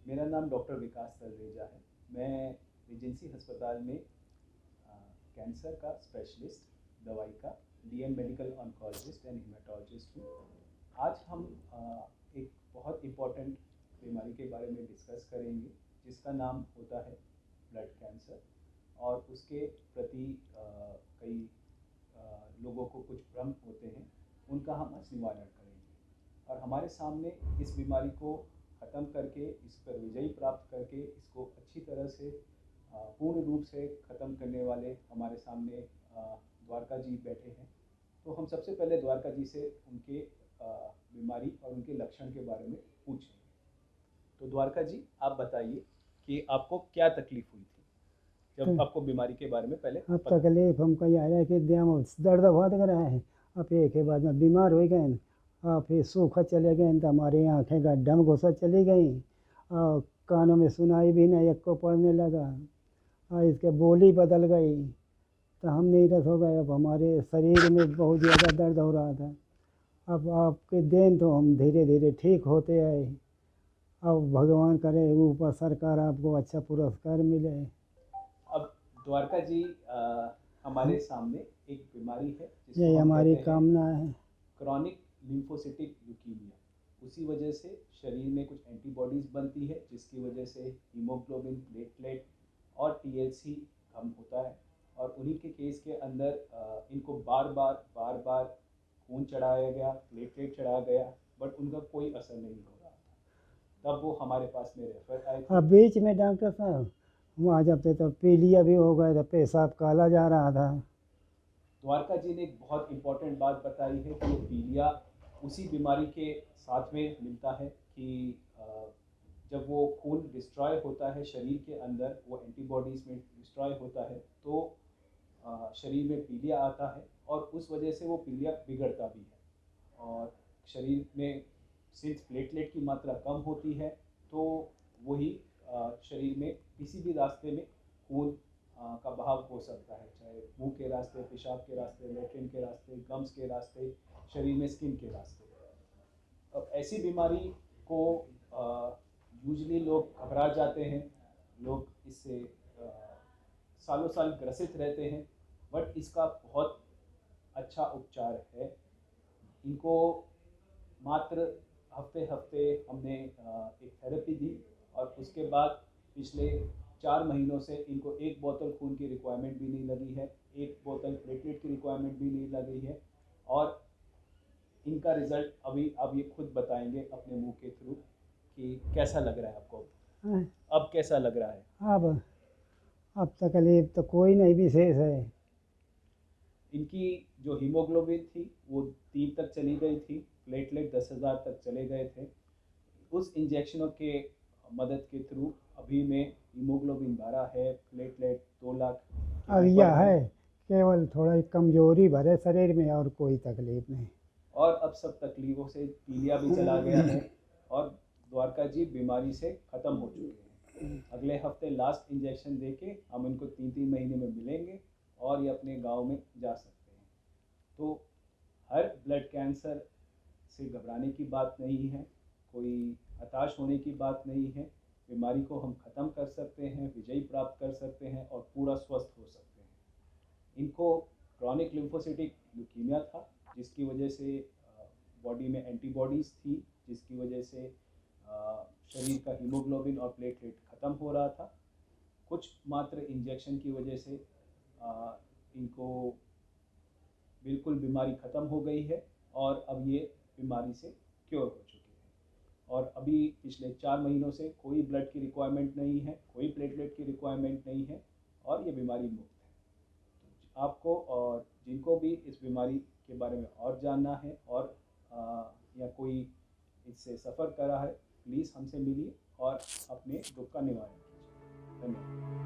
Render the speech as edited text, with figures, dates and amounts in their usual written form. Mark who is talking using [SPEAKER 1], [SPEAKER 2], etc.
[SPEAKER 1] मेरा नाम डॉक्टर विकास तलरेजा है। मैं रिजेंसी अस्पताल में कैंसर का स्पेशलिस्ट, दवाई का DM medical oncologist and haematologist हूँ। आज हम एक बहुत इम्पॉर्टेंट बीमारी के बारे में डिस्कस करेंगे जिसका नाम होता है ब्लड कैंसर, और उसके प्रति कई लोगों को कुछ भ्रम होते हैं, उनका हम आज निवारण करेंगे। और हमारे सामने इस बीमारी को ख़त्म करके, इस पर विजय प्राप्त करके, इसको अच्छी तरह से पूर्ण रूप से ख़त्म करने वाले हमारे सामने द्वारका जी बैठे हैं। तो हम सबसे पहले द्वारका जी से उनके बीमारी और उनके लक्षण के बारे में पूछेंगे। तो द्वारका जी, आप बताइए कि आपको क्या तकलीफ हुई थी जब आपको बीमारी के बारे में पहले
[SPEAKER 2] अब तकलीफ हमको यह है कि देह में दर्द बहुत कर रहा है। अब एक के बाद में बीमार हो गए, और फिर सूखा चले गए तो हमारी आँखें गड्ढा में घुसा चली गई, और कानों में सुनाई भी नहीं, एक को पड़ने लगा, और इसके बोली बदल गई, तो हम नीरस हो गए। अब हमारे शरीर में बहुत ज़्यादा दर्द हो रहा था। अब आपके देन तो हम धीरे धीरे ठीक होते आए। अब भगवान करे ऊपर सरकार आपको अच्छा पुरस्कार मिले।
[SPEAKER 1] अब द्वारका जी, हमारे सामने एक बीमारी है
[SPEAKER 2] यही
[SPEAKER 1] जिसको हम
[SPEAKER 2] हमारी
[SPEAKER 1] कहते हैं
[SPEAKER 2] कामना है।
[SPEAKER 1] Chronic lymphocytic leukaemia. उसी वजह से शरीर में कुछ एंटीबॉडीज़ बनती है जिसकी वजह से हीमोग्लोबिन, प्लेटलेट और टीएलसी कम होता है, और उन्हीं के केस के अंदर इनको बार बार खून चढ़ाया गया, प्लेटलेट चढ़ाया गया, बट उनका कोई असर नहीं हो रहा था। तब वो हमारे पास में रेफर आए थे।
[SPEAKER 2] अब बीच में डॉक्टर साहब वहाँ जब थे तब पीलिया भी हो गए, तो पेशाब काला जा रहा था।
[SPEAKER 1] द्वारका जी ने एक बहुत इम्पोर्टेंट बात बताई है कि पीलिया उसी बीमारी के साथ में मिलता है कि जब वो खून डिस्ट्रॉय होता है शरीर के अंदर, वो एंटीबॉडीज़ में डिस्ट्रॉय होता है, तो शरीर में पीलिया आता है, और उस वजह से वो पीलिया बिगड़ता भी है। और शरीर में सिंस प्लेटलेट की मात्रा कम होती है, तो वही शरीर में किसी भी रास्ते में खून का बहाव हो सकता है, चाहे मुंह के रास्ते, पेशाब के रास्ते, लेट्रिन के रास्ते, गम्स के रास्ते, शरीर में स्किन के रास्ते। अब ऐसी बीमारी को यूजली लोग घबरा जाते हैं, लोग इससे सालों साल ग्रसित रहते हैं, बट इसका बहुत अच्छा उपचार है। इनको मात्र हफ्ते हफ्ते हमने एक थेरेपी दी, और उसके बाद पिछले 4 महीनों से इनको एक बोतल खून की रिक्वायरमेंट भी नहीं लगी है, एक बोतल प्लेटलेट की रिक्वायरमेंट भी नहीं लगी है, और इनका रिजल्ट अभी अब ये खुद बताएंगे अपने मुंह के थ्रू कि कैसा लग रहा है आपको। अब कैसा लग रहा है?
[SPEAKER 2] अब तकलीफ तो कोई नहीं विशेष है।
[SPEAKER 1] इनकी जो हीमोग्लोबिन थी वो 3 तक चली गई थी, प्लेटलेट 10,000 तक चले गए थे। उस इंजेक्शनों के मदद के थ्रू अभी में हीमोग्लोबिन 12 है, प्लेटलेट 2 लाख के
[SPEAKER 2] अब
[SPEAKER 1] ऊपर
[SPEAKER 2] यह है केवल थोड़ा कमजोरी भरे शरीर में, और कोई तकलीफ नहीं।
[SPEAKER 1] और अब सब तकलीफों से पीलिया भी चला गया है, और द्वारका जी बीमारी से ख़त्म हो चुके हैं। अगले हफ्ते लास्ट इंजेक्शन देके हम इनको 3-3 महीने में मिलेंगे, और ये अपने गांव में जा सकते हैं। तो हर ब्लड कैंसर से घबराने की बात नहीं है, कोई हताश होने की बात नहीं है। बीमारी को हम ख़त्म कर सकते हैं, विजय प्राप्त कर सकते हैं, और पूरा स्वस्थ हो सकते हैं। इनको क्रॉनिक लिम्फोसिटिक ल्यूकीमिया था, जिसकी वजह से बॉडी में एंटीबॉडीज़ थी, जिसकी वजह से शरीर का हीमोग्लोबिन और प्लेटलेट ख़त्म हो रहा था। कुछ मात्र इंजेक्शन की वजह से इनको बिल्कुल बीमारी ख़त्म हो गई है, और अब ये बीमारी से क्योर हो चुके हैं। और अभी पिछले 4 महीनों से कोई ब्लड की रिक्वायरमेंट नहीं है, कोई प्लेटलेट की रिक्वायरमेंट नहीं है, और ये बीमारी मुक्त है। तो आपको और जिनको भी इस बीमारी के बारे में और जानना है, और या कोई इससे सफ़र करा है, प्लीज़ हमसे मिलिए और अपने दुख का निवारण कीजिए। धन्यवाद।